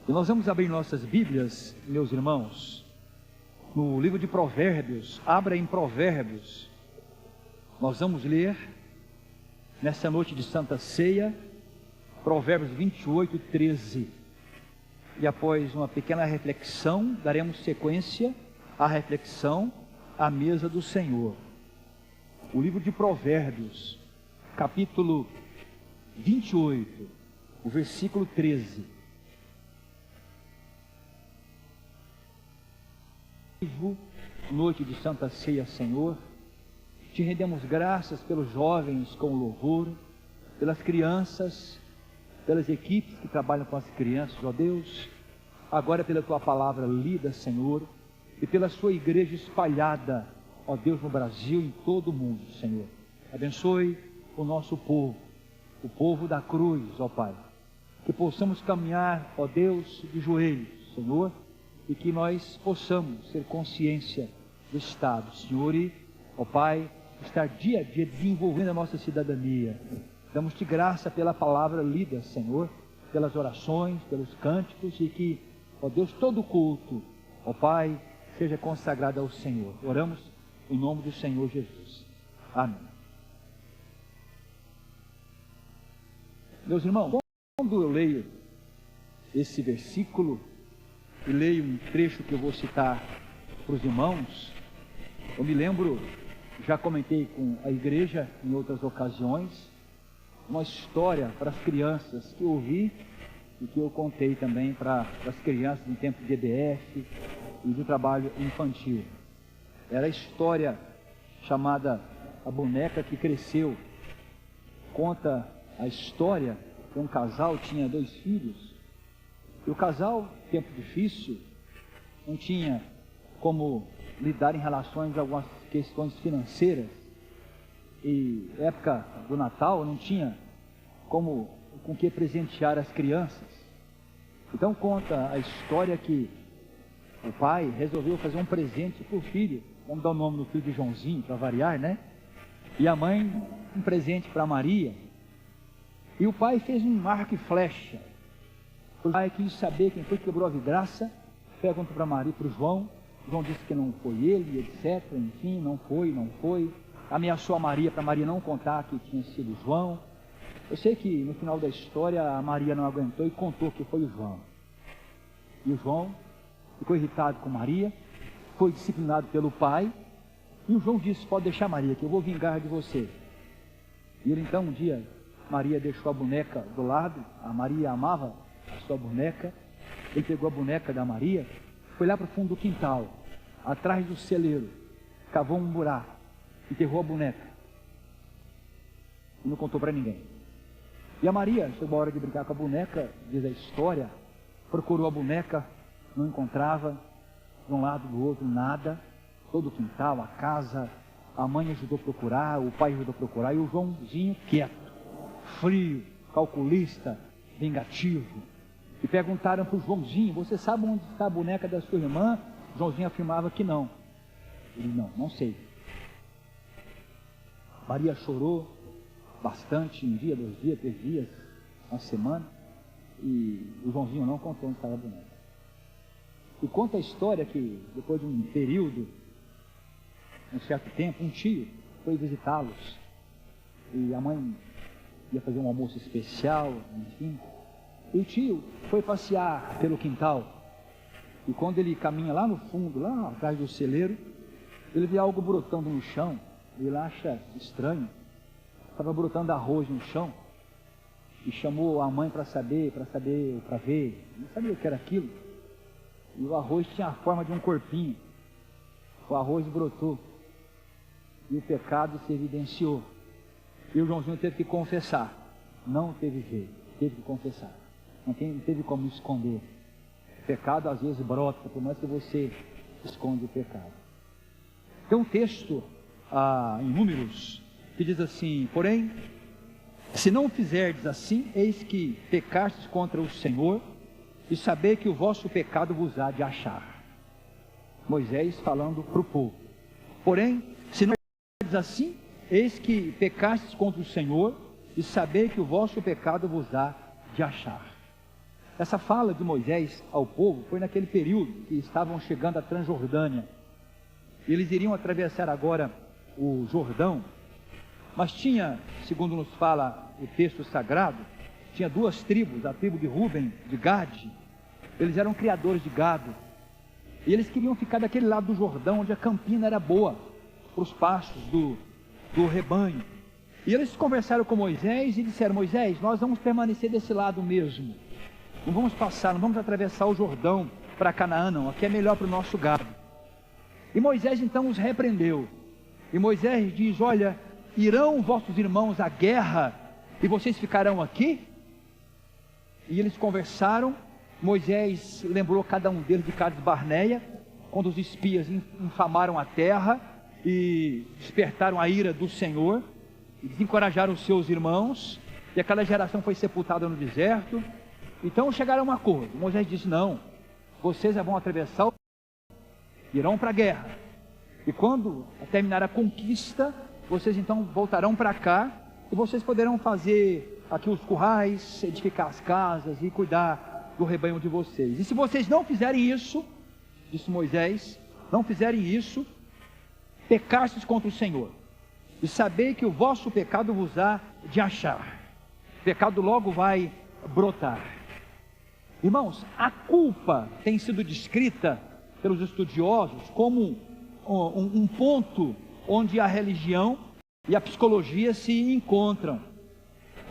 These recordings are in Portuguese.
E nós vamos abrir nossas Bíblias, meus irmãos, no livro de Provérbios. Abra em Provérbios. Nós vamos ler, nessa noite de Santa Ceia, Provérbios 28, 13. E após uma pequena reflexão, daremos sequência à reflexão à mesa do Senhor. O livro de Provérbios, capítulo 28, o versículo 13. Noite de Santa Ceia, Senhor, te rendemos graças pelos jovens com louvor, pelas crianças, pelas equipes que trabalham com as crianças, ó Deus, agora pela tua palavra lida, Senhor, e pela sua igreja espalhada, ó Deus, no Brasil e em todo o mundo, Senhor. Abençoe o nosso povo, o povo da cruz, ó Pai, que possamos caminhar, ó Deus, de joelhos, Senhor, e que nós possamos ter consciência do Estado, Senhor, e, ó Pai, estar dia a dia desenvolvendo a nossa cidadania. Damos-te graça pela palavra lida, Senhor, pelas orações, pelos cânticos, e que, ó Deus, todo culto, ó Pai, seja consagrado ao Senhor. Oramos em nome do Senhor Jesus. Amém. Meus irmãos, quando eu leio esse versículo, e leio um trecho que eu vou citar para os irmãos, eu me lembro, já comentei com a igreja em outras ocasiões, uma história para as crianças que eu ouvi e que eu contei também para as crianças em tempo de EBF e do trabalho infantil. Era a história chamada A Boneca que Cresceu. Conta a história que um casal tinha 2 filhos. E o casal, tempo difícil, não tinha como lidar em relações a algumas questões financeiras. E época do Natal não tinha com que presentear as crianças. Então conta a história que o pai resolveu fazer um presente para o filho. Vamos dar o nome do filho de Joãozinho, para variar, né? E a mãe, um presente para Maria. E o pai fez um arco e flecha. O pai quis saber quem foi que quebrou a vidraça, perguntou para Maria, para o João. O João disse que não foi ele, etc. Enfim, não foi. Ameaçou a Maria para Maria não contar que tinha sido João. Eu sei que no final da história a Maria não aguentou e contou que foi o João. E o João ficou irritado com Maria, foi disciplinado pelo pai. E o João disse: pode deixar, Maria, que eu vou vingar de você. E ele então um dia, Maria deixou a boneca do lado, a Maria amava a sua boneca. Ele pegou a boneca da Maria, foi lá para o fundo do quintal, atrás do celeiro, cavou um buraco, enterrou a boneca e não contou para ninguém. E a Maria, chegou a hora de brincar com a boneca, diz a história, procurou a boneca, não encontrava, de um lado do outro, nada, todo o quintal, a casa, a mãe ajudou a procurar, o pai ajudou a procurar, e o Joãozinho quieto, frio, calculista, vingativo. E perguntaram para o Joãozinho: você sabe onde está a boneca da sua irmã? O Joãozinho afirmava que não. Ele: não sei. Maria chorou bastante, 1 dia, 2 dias, 3 dias, uma semana, e o Joãozinho não contou onde estava a boneca. E conta a história que depois de um período, um certo tempo, um tio foi visitá-los, e a mãe ia fazer um almoço especial, enfim. E o tio foi passear pelo quintal, e quando ele caminha lá no fundo, lá atrás do celeiro, ele vê algo brotando no chão. Ele acha estranho, estava brotando arroz no chão, e chamou a mãe para ver, não sabia o que era aquilo. E o arroz tinha a forma de um corpinho. O arroz brotou, e o pecado se evidenciou. E o Joãozinho teve que confessar. Não teve jeito, teve que confessar. Não teve como esconder. O pecado às vezes brota, por mais que você esconde o pecado. Tem um texto em Números que diz assim: porém, se não o fizerdes assim, eis que pecastes contra o Senhor, e saber que o vosso pecado vos há de achar. Moisés falando para o povo. Porém, se não fizerdes assim, eis que pecastes contra o Senhor, e saber que o vosso pecado vos há de achar. Essa fala de Moisés ao povo foi naquele período que estavam chegando à Transjordânia. Eles iriam atravessar agora o Jordão, mas tinha, segundo nos fala o texto sagrado, tinha duas tribos, a tribo de Ruben, de Gade. Eles eram criadores de gado, e eles queriam ficar daquele lado do Jordão, onde a campina era boa, para os pastos do rebanho. E eles conversaram com Moisés e disseram: Moisés, nós vamos permanecer desse lado mesmo, não vamos passar, não vamos atravessar o Jordão para Canaã não, aqui é melhor para o nosso gado. E Moisés então os repreendeu, e Moisés diz: olha, irão vossos irmãos à guerra e vocês ficarão aqui? E eles conversaram. Moisés lembrou cada um deles de Cades Barneia, quando os espias infamaram a terra e despertaram a ira do Senhor, e desencorajaram os seus irmãos, e aquela geração foi sepultada no deserto. Então chegaram a um acordo. Moisés disse: não, vocês vão atravessar, irão para a guerra, e quando terminar a conquista, vocês então voltarão para cá, e vocês poderão fazer aqui os currais, edificar as casas e cuidar do rebanho de vocês. E se vocês não fizerem isso, disse Moisés, não fizerem isso, pecastes contra o Senhor, e sabei que o vosso pecado vos há de achar. O pecado logo vai brotar. Irmãos, a culpa tem sido descrita pelos estudiosos como um ponto onde a religião e a psicologia se encontram.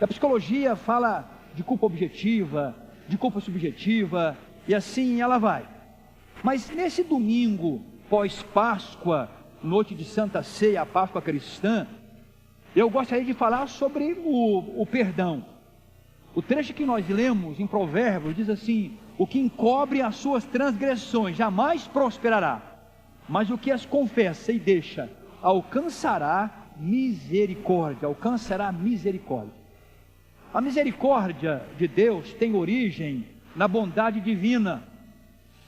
A psicologia fala de culpa objetiva, de culpa subjetiva, e assim ela vai. Mas nesse domingo pós-Páscoa, noite de Santa Ceia, a Páscoa cristã, eu gostaria de falar sobre o perdão. O trecho que nós lemos em Provérbios diz assim: o que encobre as suas transgressões jamais prosperará, mas o que as confessa e deixa alcançará misericórdia. Alcançará misericórdia. A misericórdia de Deus tem origem na bondade divina.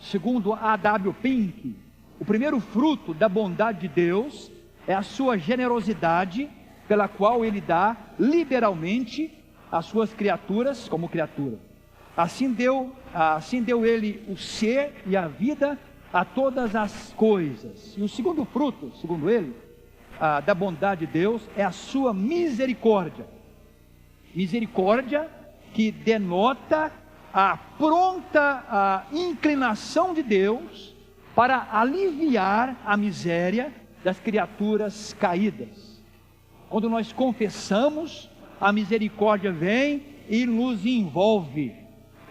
Segundo a A.W. Pink, o primeiro fruto da bondade de Deus é a sua generosidade, pela qual Ele dá liberalmente às suas criaturas como criatura. Assim deu Ele o ser e a vida a todas as coisas. E o segundo fruto, segundo ele, da bondade de Deus é a sua misericórdia. Misericórdia que denota a pronta inclinação de Deus para aliviar a miséria das criaturas caídas. Quando nós confessamos, a misericórdia vem e nos envolve.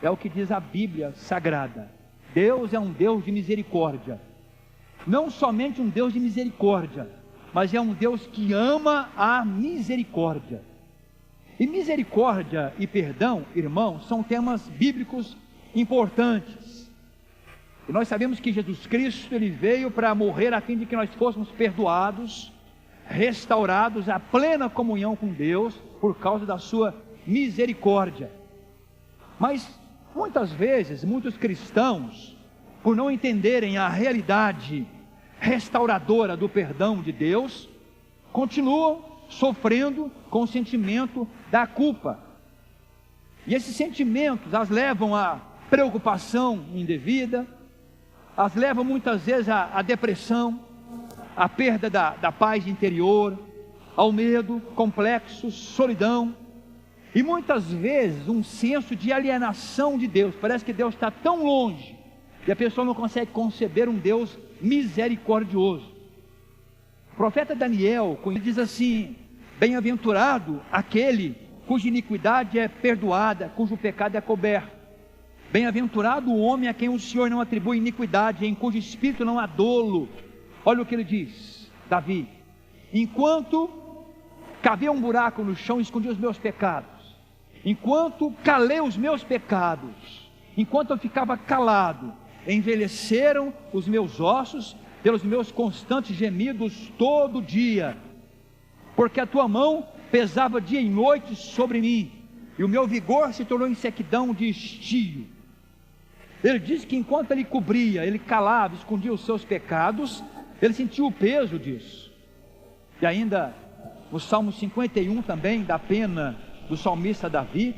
É o que diz a Bíblia Sagrada. Deus é um Deus de misericórdia. Não somente um Deus de misericórdia, mas é um Deus que ama a misericórdia. E misericórdia e perdão, irmãos, são temas bíblicos importantes. E nós sabemos que Jesus Cristo, Ele veio para morrer a fim de que nós fôssemos perdoados, restaurados à plena comunhão com Deus, por causa da sua misericórdia. Mas, muitas vezes, muitos cristãos, por não entenderem a realidade restauradora do perdão de Deus, continuam sofrendo com o sentimento da culpa. E esses sentimentos as levam à preocupação indevida, as levam muitas vezes à depressão, à perda da paz interior, ao medo, complexos, solidão, e muitas vezes um senso de alienação de Deus. Parece que Deus está tão longe, e a pessoa não consegue conceber um Deus misericordioso. O profeta Daniel diz assim: bem-aventurado aquele cuja iniquidade é perdoada, cujo pecado é coberto. Bem-aventurado o homem a quem o Senhor não atribui iniquidade, em cujo espírito não há dolo. Olha o que ele diz, Davi: enquanto cavei um buraco no chão e escondi os meus pecados, enquanto calei os meus pecados, enquanto eu ficava calado, envelheceram os meus ossos pelos meus constantes gemidos todo dia, porque a tua mão pesava dia e noite sobre mim, e o meu vigor se tornou em sequidão de estio. Ele diz que enquanto ele cobria, ele calava, escondia os seus pecados, ele sentiu o peso disso. E ainda no Salmo 51 também, da pena do salmista Davi,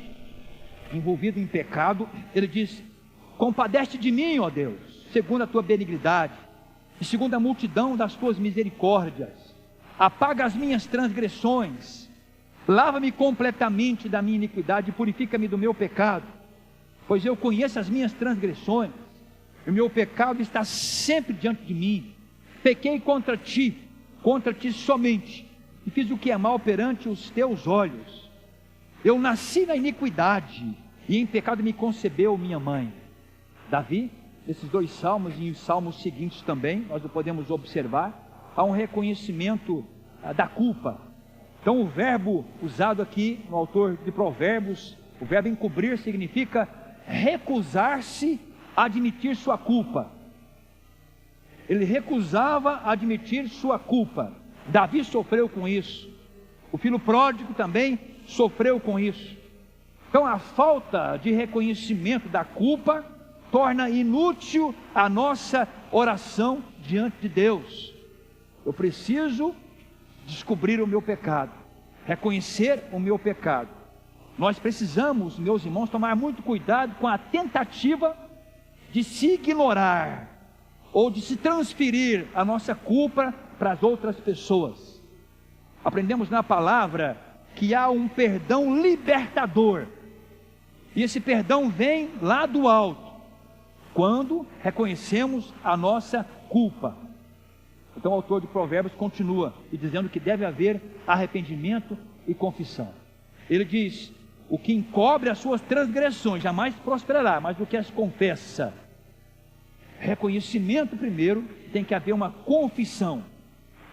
envolvido em pecado, ele diz: compadece de mim, ó Deus, segundo a tua benignidade, e segundo a multidão das tuas misericórdias. Apaga as minhas transgressões, lava-me completamente da minha iniquidade e purifica-me do meu pecado, pois eu conheço as minhas transgressões, e o meu pecado está sempre diante de mim. Pequei contra ti somente, e fiz o que é mal perante os teus olhos. Eu nasci na iniquidade, e em pecado me concebeu minha mãe. Davi, nesses dois salmos e os salmos seguintes também, nós o podemos observar, há um reconhecimento da culpa. Então o verbo usado aqui no autor de Provérbios, o verbo encobrir, significa recusar-se a admitir sua culpa. Ele recusava admitir sua culpa. Davi sofreu com isso. O filho pródigo também sofreu com isso. Então a falta de reconhecimento da culpa torna inútil a nossa oração diante de Deus. Eu preciso descobrir o meu pecado, reconhecer o meu pecado. Nós precisamos, meus irmãos, tomar muito cuidado com a tentativa de se ignorar ou de se transferir a nossa culpa para as outras pessoas. Aprendemos na palavra que há um perdão libertador, e esse perdão vem lá do alto, quando reconhecemos a nossa culpa. Então o autor de Provérbios continua e dizendo que deve haver arrependimento e confissão. Ele diz: o que encobre as suas transgressões jamais prosperará, mas o que as confessa. Reconhecimento primeiro, tem que haver uma confissão.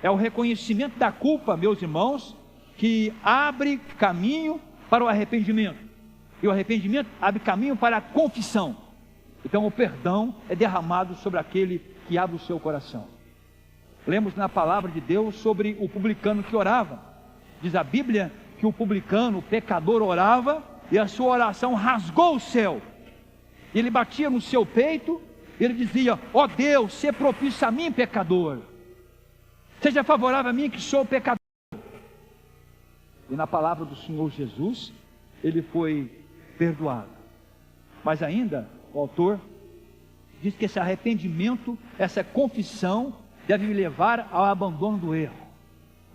É o reconhecimento da culpa, meus irmãos, que abre caminho para o arrependimento, e o arrependimento abre caminho para a confissão. Então o perdão é derramado sobre aquele que abre o seu coração. Lemos na palavra de Deus sobre o publicano que orava. Diz a Bíblia que o publicano, o pecador, orava e a sua oração rasgou o céu. Ele batia no seu peito, ele dizia: ó Deus, sê propício a mim, pecador, seja favorável a mim que sou pecador. E na palavra do Senhor Jesus, ele foi perdoado. Mas ainda, o autor diz que esse arrependimento, essa confissão, deve me levar ao abandono do erro.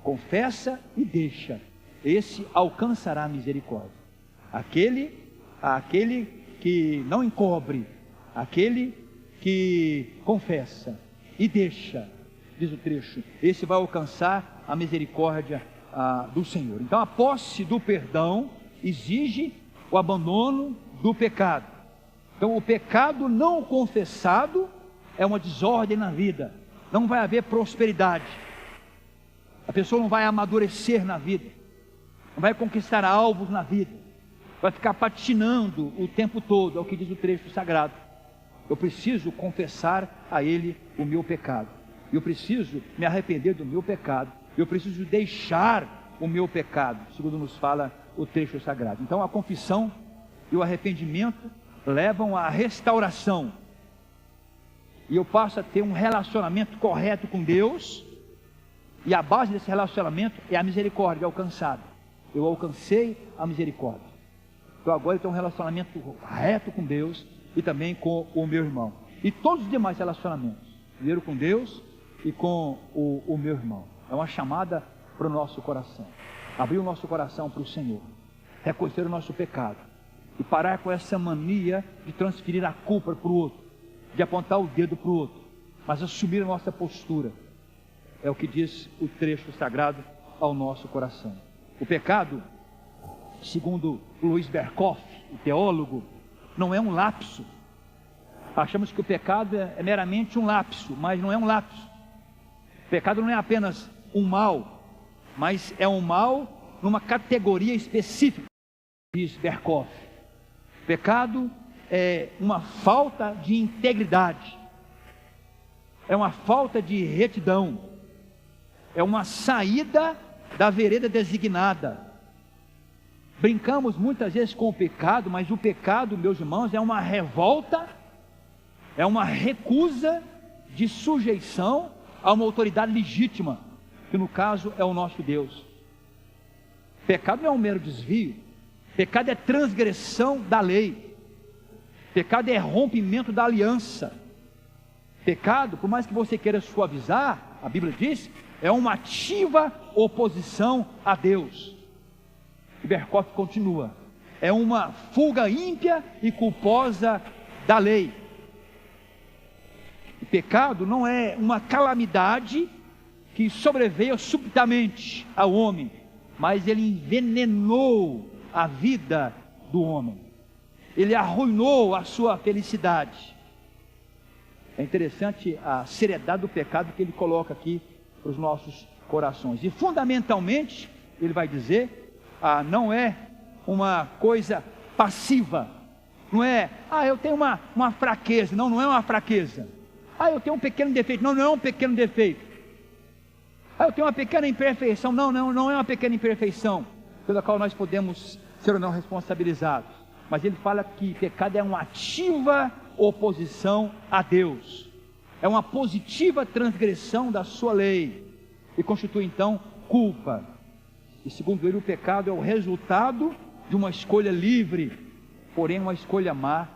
Confessa e deixa, esse alcançará a misericórdia. Aquele que não encobre, aquele que confessa e deixa, diz o trecho, esse vai alcançar a misericórdia do Senhor. Então a posse do perdão exige o abandono do pecado. Então o pecado não confessado é uma desordem na vida. Não vai haver prosperidade. A pessoa não vai amadurecer na vida, não vai conquistar alvos na vida, vai ficar patinando o tempo todo. É o que diz o trecho sagrado. Eu preciso confessar a Ele o meu pecado, eu preciso me arrepender do meu pecado, eu preciso deixar o meu pecado, segundo nos fala o trecho sagrado. Então a confissão e o arrependimento levam à restauração, e eu passo a ter um relacionamento correto com Deus, e a base desse relacionamento é a misericórdia alcançada. Eu alcancei a misericórdia, então agora eu tenho um relacionamento reto com Deus e também com o meu irmão, e todos os demais relacionamentos, primeiro com Deus e com o meu irmão. É uma chamada para o nosso coração, abrir o nosso coração para o Senhor, reconhecer o nosso pecado e parar com essa mania de transferir a culpa para o outro, de apontar o dedo para o outro, mas assumir a nossa postura. É o que diz o trecho sagrado ao nosso coração. O pecado, segundo Luiz Berkoff, o teólogo, não é um lapso. Achamos que o pecado é meramente um lapso, mas não é um lapso. O pecado não é apenas um mal, mas é um mal numa categoria específica, diz Berkoff. O pecado é uma falta de integridade, é uma falta de retidão, é uma saída da vereda designada. Brincamos muitas vezes com o pecado, mas o pecado, meus irmãos, é uma revolta, é uma recusa de sujeição a uma autoridade legítima, que no caso é o nosso Deus. Pecado não é um mero desvio, Pecado é transgressão da lei. Pecado é rompimento da aliança. Pecado, por mais que você queira suavizar, a Bíblia diz, é uma ativa oposição a Deus. E Berkoff continua, é uma fuga ímpia e culposa da lei. O pecado não é uma calamidade que sobreveio subitamente ao homem, mas ele envenenou a vida do homem, ele arruinou a sua felicidade. É interessante a seriedade do pecado que ele coloca aqui para os nossos corações, e fundamentalmente ele vai dizer, não é uma coisa passiva, não é, eu tenho uma fraqueza, não é uma fraqueza, eu tenho um pequeno defeito, não é um pequeno defeito, eu tenho uma pequena imperfeição, não é uma pequena imperfeição, pela qual nós podemos ser ou não responsabilizados, mas ele fala que pecado é uma ativa oposição a Deus, é uma positiva transgressão da sua lei, e constitui então culpa, e segundo ele o pecado é o resultado de uma escolha livre, porém uma escolha má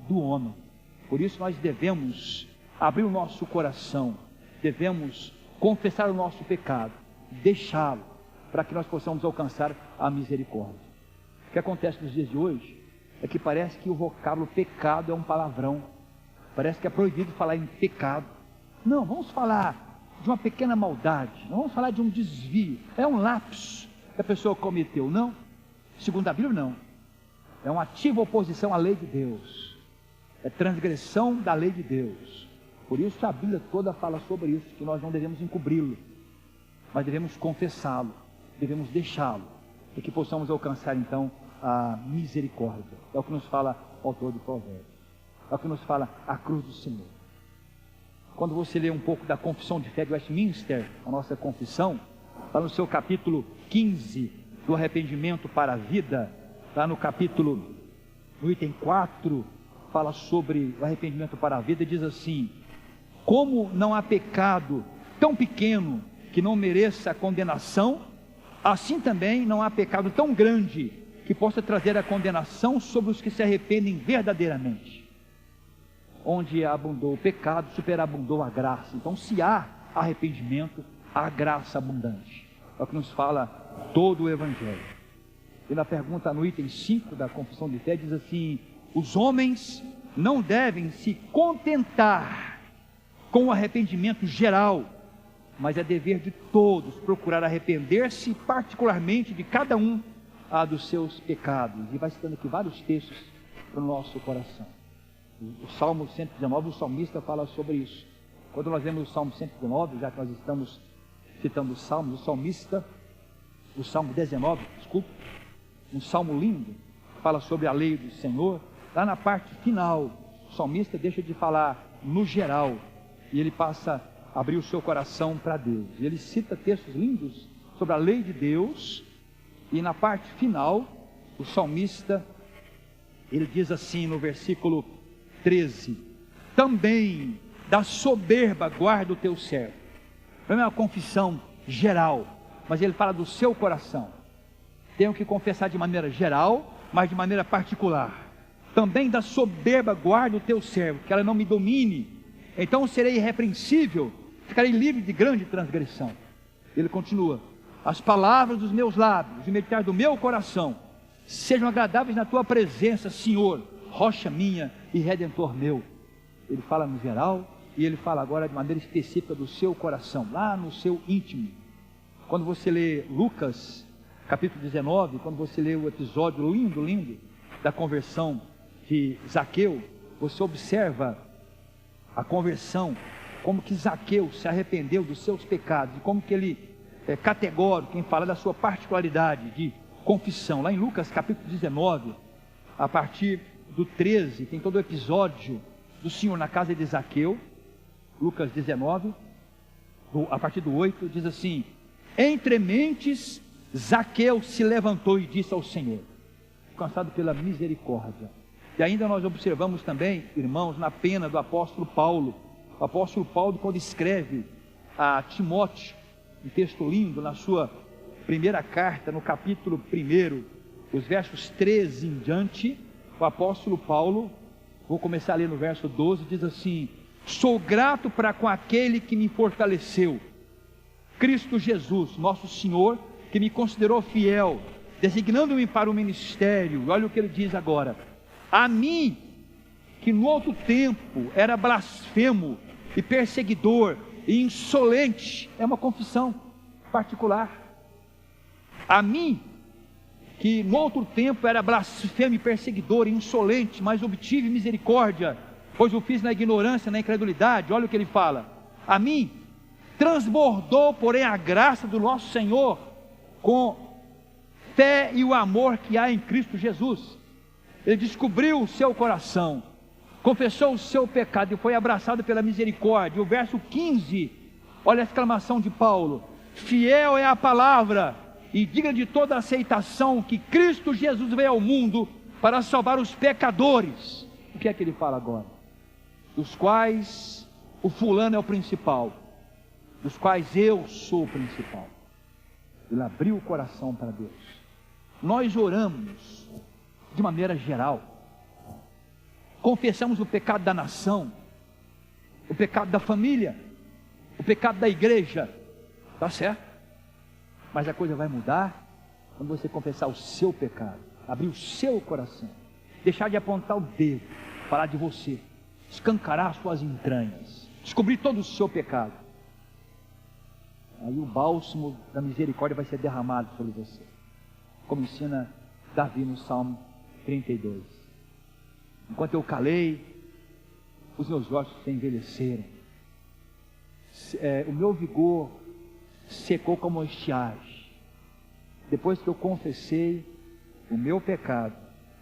do homem. Por isso nós devemos abrir o nosso coração, devemos confessar o nosso pecado, deixá-lo, para que nós possamos alcançar a misericórdia. O que acontece nos dias de hoje é que parece que o vocábulo pecado é um palavrão, parece que é proibido falar em pecado. Não, vamos falar de uma pequena maldade, não vamos falar de um desvio, é um lapso que a pessoa cometeu. Não, segundo a Bíblia não, é uma ativa oposição à lei de Deus, é transgressão da lei de Deus. Por isso a Bíblia toda fala sobre isso, que nós não devemos encobri-lo, mas devemos confessá-lo, devemos deixá-lo, para que possamos alcançar então a misericórdia. É o que nos fala o autor do provérbio, é o que nos fala a cruz do Senhor. Quando você lê um pouco da confissão de fé de Westminster, a nossa confissão, lá no seu capítulo 15, do arrependimento para a vida, lá no capítulo, no item 4, fala sobre o arrependimento para a vida, e diz assim: como não há pecado tão pequeno que não mereça a condenação, assim também não há pecado tão grande que possa trazer a condenação sobre os que se arrependem verdadeiramente. Onde abundou o pecado, superabundou a graça. Então, se há arrependimento, há graça abundante. É o que nos fala todo o Evangelho. E na pergunta no item 5 da confissão de fé diz assim: os homens não devem se contentar com o arrependimento geral, mas é dever de todos procurar arrepender-se particularmente de cada um dos seus pecados. E vai citando aqui vários textos para o nosso coração. O Salmo 119, o salmista fala sobre isso. Quando nós lemos o Salmo 119, já que nós estamos citando os salmos, o salmista, o Salmo 19, desculpa, um salmo lindo, fala sobre a lei do Senhor. Lá na parte final, o salmista deixa de falar no geral, e ele passa a abrir o seu coração para Deus. E ele cita textos lindos sobre a lei de Deus, e na parte final, o salmista, ele diz assim no versículo 13: também da soberba guarda o teu servo. Não é uma confissão geral, mas ele fala do seu coração. Tenho que confessar de maneira geral, mas de maneira particular. Também da soberba guarda o teu servo, que ela não me domine, então serei irrepreensível, ficarei livre de grande transgressão. Ele continua: as palavras dos meus lábios e o meditar do meu coração sejam agradáveis na tua presença, Senhor, rocha minha e redentor meu. Ele fala no geral, e ele fala agora de maneira específica do seu coração, lá no seu íntimo. Quando você lê Lucas capítulo 19, quando você lê o episódio lindo da conversão de Zaqueu, você observa a conversão, como que Zaqueu se arrependeu dos seus pecados, e como que ele é categórico em falar da sua particularidade de confissão. Lá em Lucas capítulo 19, a partir do 13, tem todo o episódio do Senhor na casa de Zaqueu. Lucas 19, a partir do 8, diz assim: entre mentes Zaqueu se levantou e disse ao Senhor, alcançado pela misericórdia. E ainda nós observamos também, irmãos, na pena do apóstolo Paulo. O apóstolo Paulo, quando escreve a Timóteo, um texto lindo, na sua primeira carta, no capítulo 1, Os versos 13 em diante, o apóstolo Paulo, vou começar a ler no verso 12, diz assim: sou grato para com aquele que me fortaleceu, Cristo Jesus, nosso Senhor, que me considerou fiel, designando-me para o ministério. Olha o que ele diz agora: a mim, que no outro tempo era blasfemo e perseguidor e insolente, é uma confissão particular. A mim, que no outro tempo era blasfemo e perseguidor e insolente, mas obtive misericórdia, pois o fiz na ignorância, na incredulidade. Olha o que ele fala: a mim transbordou, porém, a graça do nosso Senhor com fé e o amor que há em Cristo Jesus. Ele descobriu o seu coração, confessou o seu pecado e foi abraçado pela misericórdia. O verso 15, olha a exclamação de Paulo: fiel é a palavra e digna de toda aceitação, que Cristo Jesus veio ao mundo para salvar os pecadores. O que é que ele fala agora? Dos quais o fulano é o principal, dos quais eu sou o principal. Ele abriu o coração para Deus. Nós oramos de maneira geral, confessamos o pecado da nação, o pecado da família, o pecado da igreja, está certo? Mas a coisa vai mudar quando você confessar o seu pecado, abrir o seu coração, deixar de apontar o dedo, falar de você, escancarar as suas entranhas, descobrir todo o seu pecado. Aí o bálsamo da misericórdia vai ser derramado sobre você, como ensina Davi no Salmo 32. Enquanto eu calei, os meus ossos se envelheceram, o meu vigor secou como uma estiagem. Depois que eu confessei o meu pecado,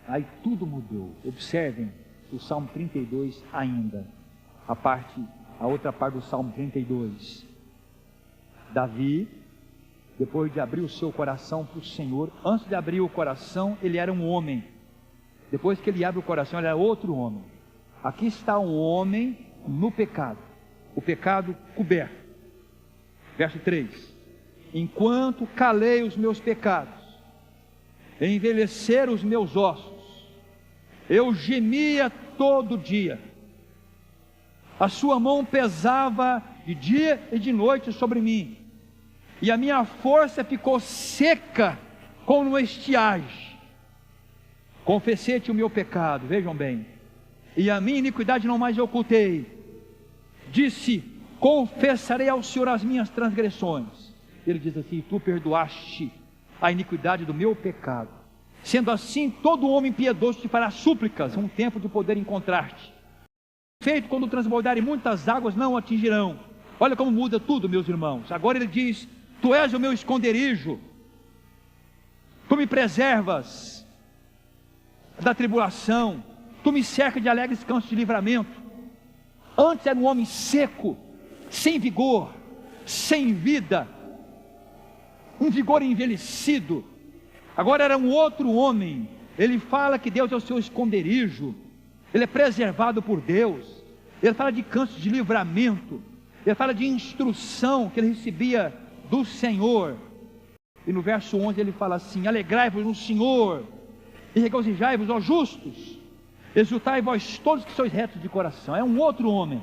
aí tudo mudou. Observem o Salmo 32 ainda, a outra parte do Salmo 32. Davi, depois de abrir o seu coração para o Senhor, antes de abrir o coração, ele era um homem. Depois que ele abre o coração, ele é outro homem. Aqui está um homem no pecado, o pecado coberto. Verso 3: enquanto calei os meus pecados, envelheceram os meus ossos, eu gemia todo dia, a sua mão pesava de dia e de noite sobre mim, e a minha força ficou seca como uma estiagem. Confessei-te o meu pecado, vejam bem, e a minha iniquidade não mais ocultei. Disse: confessarei ao Senhor as minhas transgressões. Ele diz assim: tu perdoaste a iniquidade do meu pecado. Sendo assim, todo homem piedoso te fará súplicas, um tempo de poder encontrar-te. Feito quando transbordarem muitas águas, não atingirão. Olha como muda tudo, meus irmãos. Agora ele diz: tu és o meu esconderijo, tu me preservas da tribulação, tu me cercas de alegres cantos de livramento. Antes era um homem seco, sem vigor, sem vida, um vigor envelhecido. Agora era um outro homem. Ele fala que Deus é o seu esconderijo, ele é preservado por Deus. Ele fala de cantos de livramento, ele fala de instrução que ele recebia do Senhor. E no verso 11 ele fala assim: alegrai-vos no Senhor e regozijai-vos, ó justos, exultai vós todos que sois retos de coração. É um outro homem,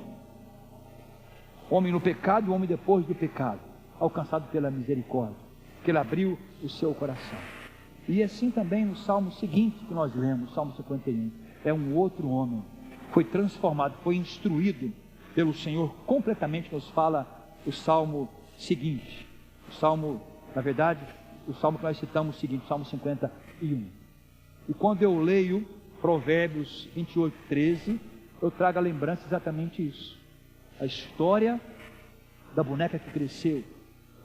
homem no pecado e homem depois do pecado, alcançado pela misericórdia, que ele abriu o seu coração. E assim também no salmo seguinte que nós lemos, Salmo 51, é um outro homem, foi transformado, foi instruído pelo Senhor completamente. Nos fala o salmo seguinte, o salmo, na verdade, o salmo que nós citamos o seguinte, Salmo 51. E quando eu leio Provérbios 28, 13, eu trago a lembrança exatamente isso, a história da boneca que cresceu.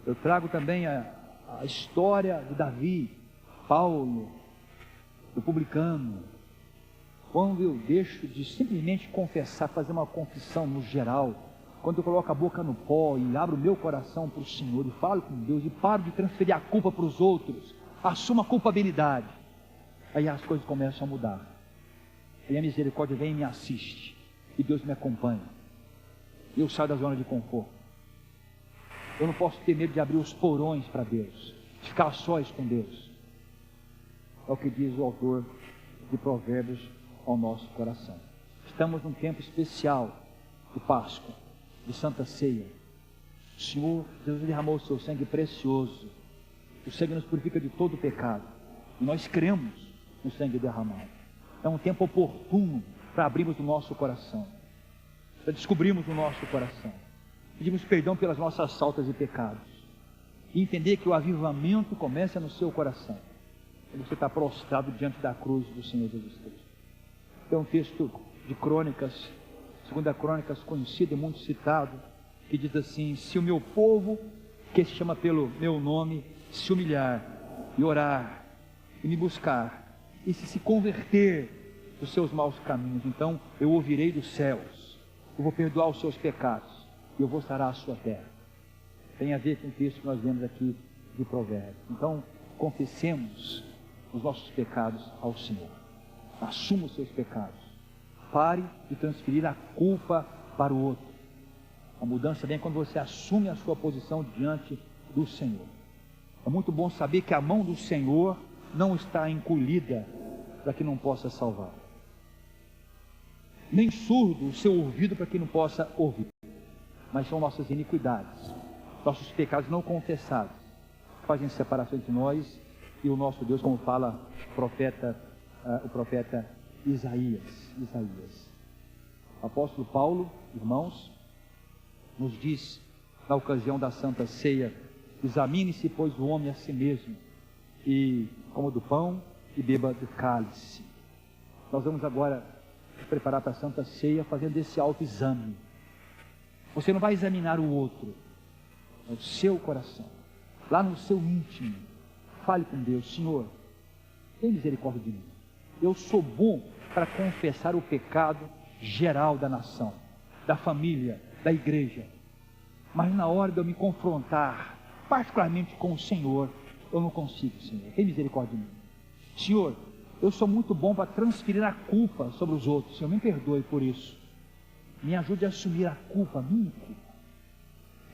Eu trago também a história de Davi, Paulo, do publicano. Quando eu deixo de simplesmente confessar, fazer uma confissão no geral, quando eu coloco a boca no pó e abro o meu coração para o Senhor e falo com Deus e paro de transferir a culpa para os outros, assumo a culpabilidade, aí as coisas começam a mudar. Aí a misericórdia vem e me assiste, e Deus me acompanha. Eu saio da zona de conforto. Eu não posso ter medo de abrir os porões para Deus, de ficar a sós com Deus. É o que diz o autor de Provérbios ao nosso coração. Estamos num tempo especial de Páscoa, de Santa Ceia. O Senhor, Jesus derramou o seu sangue precioso. O sangue nos purifica de todo o pecado. E nós cremos no sangue derramado. É um tempo oportuno para abrirmos o nosso coração, para descobrirmos o nosso coração, pedimos perdão pelas nossas faltas e pecados, e entender que o avivamento começa no seu coração, quando você está prostrado diante da cruz do Senhor Jesus Cristo. Tem um texto de Crônicas, 2 Crônicas, conhecido e muito citado, que diz assim: se o meu povo, que se chama pelo meu nome, se humilhar e orar e me buscar, e se converter dos seus maus caminhos, então eu ouvirei dos céus, eu vou perdoar os seus pecados e eu vou sarar a sua terra. Tem a ver com o texto que nós vemos aqui de Provérbios. Então confessemos os nossos pecados ao Senhor, assuma os seus pecados, pare de transferir a culpa para o outro. A mudança vem quando você assume a sua posição diante do Senhor. É muito bom saber que a mão do Senhor não está encolhida para que não possa salvar, nem surdo o seu ouvido para que não possa ouvir, mas são nossas iniquidades, nossos pecados não confessados, que fazem separação entre nós e o nosso Deus, como fala o profeta Isaías. O apóstolo Paulo, irmãos, nos diz na ocasião da Santa Ceia: examine-se, pois, o homem a si mesmo, e coma do pão e beba do cálice. Nós vamos agora nos preparar para a Santa Ceia fazendo esse autoexame. Você não vai examinar o outro, é o seu coração, lá no seu íntimo. Fale com Deus: Senhor, tem misericórdia de mim. Eu sou bom para confessar o pecado geral da nação, da família, da igreja, mas na hora de eu me confrontar particularmente com o Senhor, eu não consigo. Senhor, tem misericórdia de mim. Senhor, eu sou muito bom para transferir a culpa sobre os outros. Senhor, me perdoe por isso. Me ajude a assumir a culpa, a minha culpa,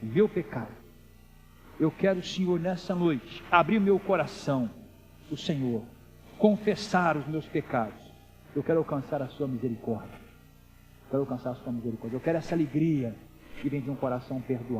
meu pecado. Eu quero, Senhor, nessa noite, abrir meu coração, o Senhor, confessar os meus pecados. Eu quero alcançar a sua misericórdia. Eu quero alcançar a sua misericórdia. Eu quero essa alegria que vem de um coração perdoado.